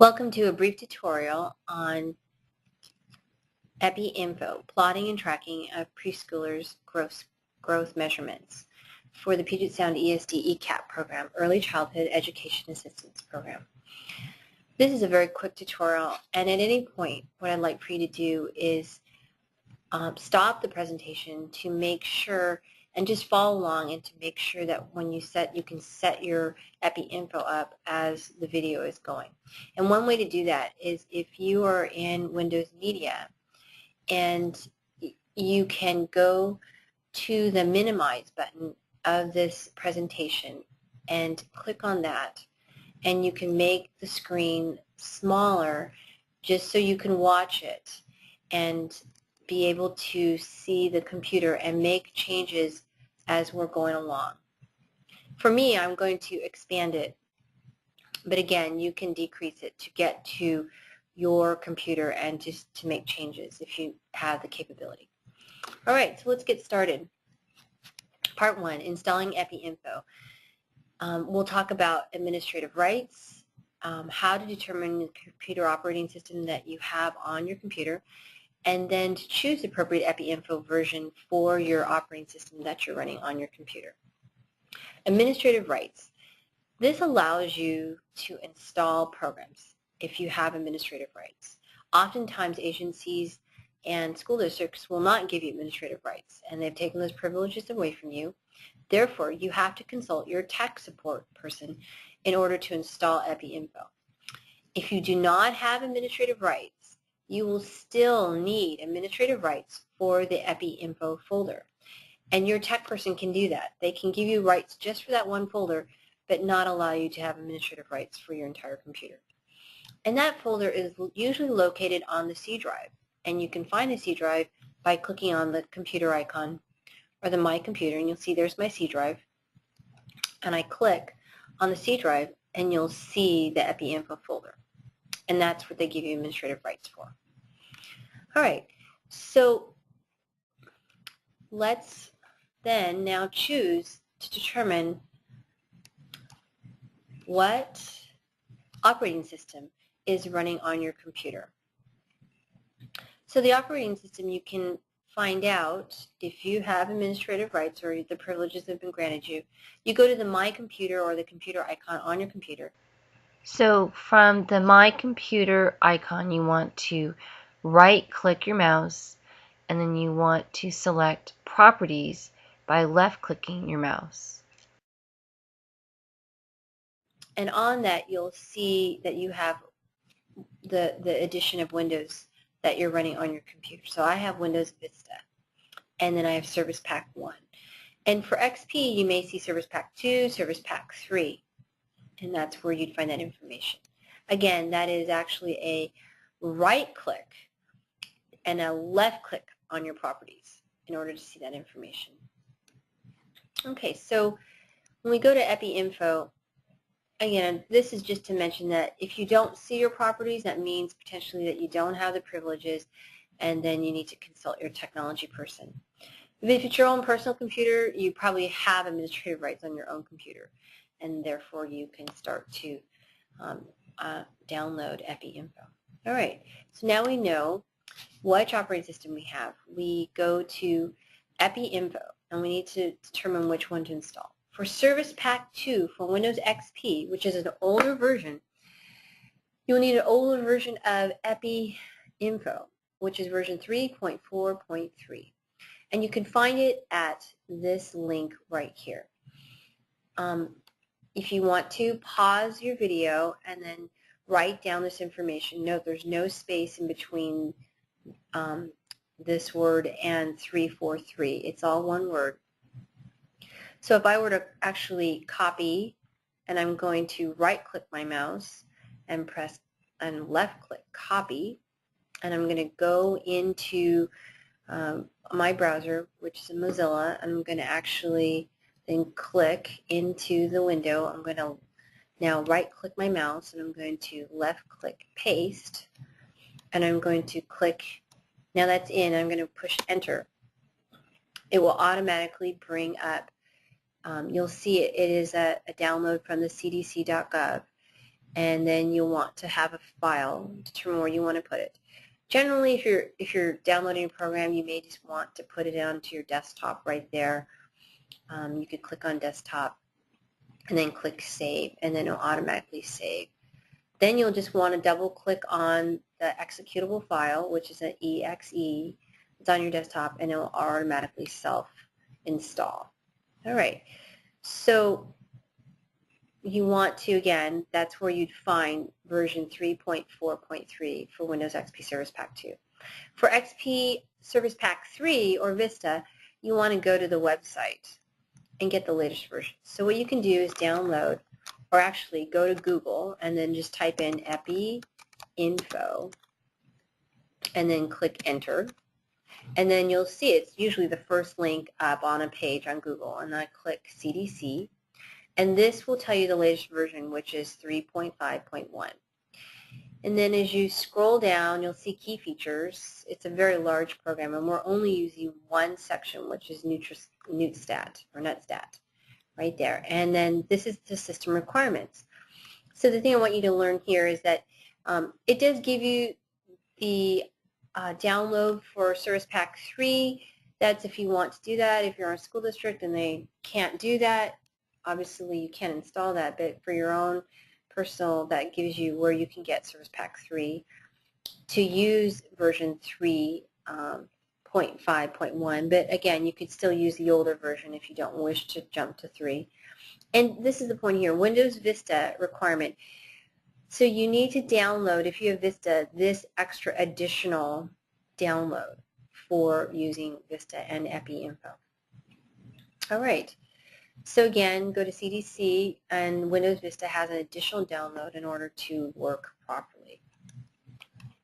Welcome to a brief tutorial on Epi Info, plotting and tracking of preschoolers' growth measurements for the Puget Sound ESD ECAP program, Early Childhood Education Assistance Program. This is a very quick tutorial, and at any point what I'd like for you to do is stop the presentation to make sure and just follow along and to make sure that when you can set your Epi Info up as the video is going. And one way to do that is if you are in Windows Media and you can go to the minimize button of this presentation and click on that, and you can make the screen smaller just so you can watch it and be able to see the computer and make changes as we're going along. For me, I'm going to expand it, but again, you can decrease it to get to your computer and just to make changes if you have the capability. All right, so let's get started. Part 1, installing Epi Info. We'll talk about administrative rights, how to determine the computer operating system that you have on your computer, and then to choose the appropriate Epi Info version for your operating system that you're running on your computer. Administrative rights. This allows you to install programs if you have administrative rights. Oftentimes agencies and school districts will not give you administrative rights, and they've taken those privileges away from you. Therefore, you have to consult your tech support person in order to install Epi Info. If you do not have administrative rights, you will still need administrative rights for the Epi Info folder. And your tech person can do that. They can give you rights just for that one folder, but not allow you to have administrative rights for your entire computer. And that folder is usually located on the C drive. And you can find the C drive by clicking on the computer icon or the My Computer, and you'll see there's my C drive. And I click on the C drive, and you'll see the Epi Info folder. And that's what they give you administrative rights for. All right, so let's then now choose to determine what operating system is running on your computer. So the operating system, you can find out if you have administrative rights or the privileges have been granted you. You go to the My Computer or the computer icon on your computer. So from the My Computer icon, you want to right-click your mouse, and then you want to select Properties by left-clicking your mouse. And on that, you'll see that you have the addition of Windows that you're running on your computer. So I have Windows Vista, and then I have Service Pack 1. And for XP, you may see Service Pack 2, Service Pack 3, and that's where you'd find that information. Again, that is actually a right-click and a left-click on your properties in order to see that information. Okay, so when we go to Epi Info, again, this is just to mention that if you don't see your properties, that means potentially that you don't have the privileges, and then you need to consult your technology person. If it's your own personal computer, you probably have administrative rights on your own computer, and therefore you can start to download Epi Info. All right, so now we know which operating system we have. We go to Epi Info, and we need to determine which one to install. For Service Pack 2 for Windows XP, which is an older version, you'll need an older version of Epi Info, which is version 3.4.3. And you can find it at this link right here. If you want to, pause your video and then write down this information. Note there's no space in between this word and 343. It's all one word. So if I were to actually copy, and I'm going to right-click my mouse and press and left-click copy, and I'm going to go into my browser, which is in Mozilla, and I'm going to actually then click into the window. I'm going to now right-click my mouse, and I'm going to left-click paste, and I'm going to click. Now that's in. I'm going to push enter. It will automatically bring up. You'll see it is a download from the cdc.gov, and then you'll want to have a file, determine where you want to put it. Generally, if you're downloading a program, you may just want to put it onto your desktop right there. You could click on desktop and then click save, and then it'll automatically save. Then you'll just want to double click on the executable file, which is an exe. It's on your desktop, and it will automatically self-install. All right, so you want to, again, that's where you'd find version 3.4.3 for Windows XP Service Pack 2. For XP Service Pack 3 or Vista, you want to go to the website and get the latest version. So what you can do is download, or actually go to Google and then just type in Epi Info and then click enter. And then you'll see it's usually the first link up on a page on Google, and I click CDC. And this will tell you the latest version, which is 3.5.1. And then as you scroll down, you'll see key features. It's a very large program, and we're only using one section, which is nutstat, right there. And then this is the system requirements. So the thing I want you to learn here is that it does give you the download for Service Pack 3. That's if you want to do that. If you're in a school district and they can't do that, obviously you can't install that, but for your own personal, that gives you where you can get Service Pack 3 to use version 3.5.1. But again, you could still use the older version if you don't wish to jump to 3. And this is the point here, Windows Vista requirement. So you need to download, if you have Vista, this extra additional download for using Vista and Epi Info. All right. So again, go to CDC, and Windows Vista has an additional download in order to work properly.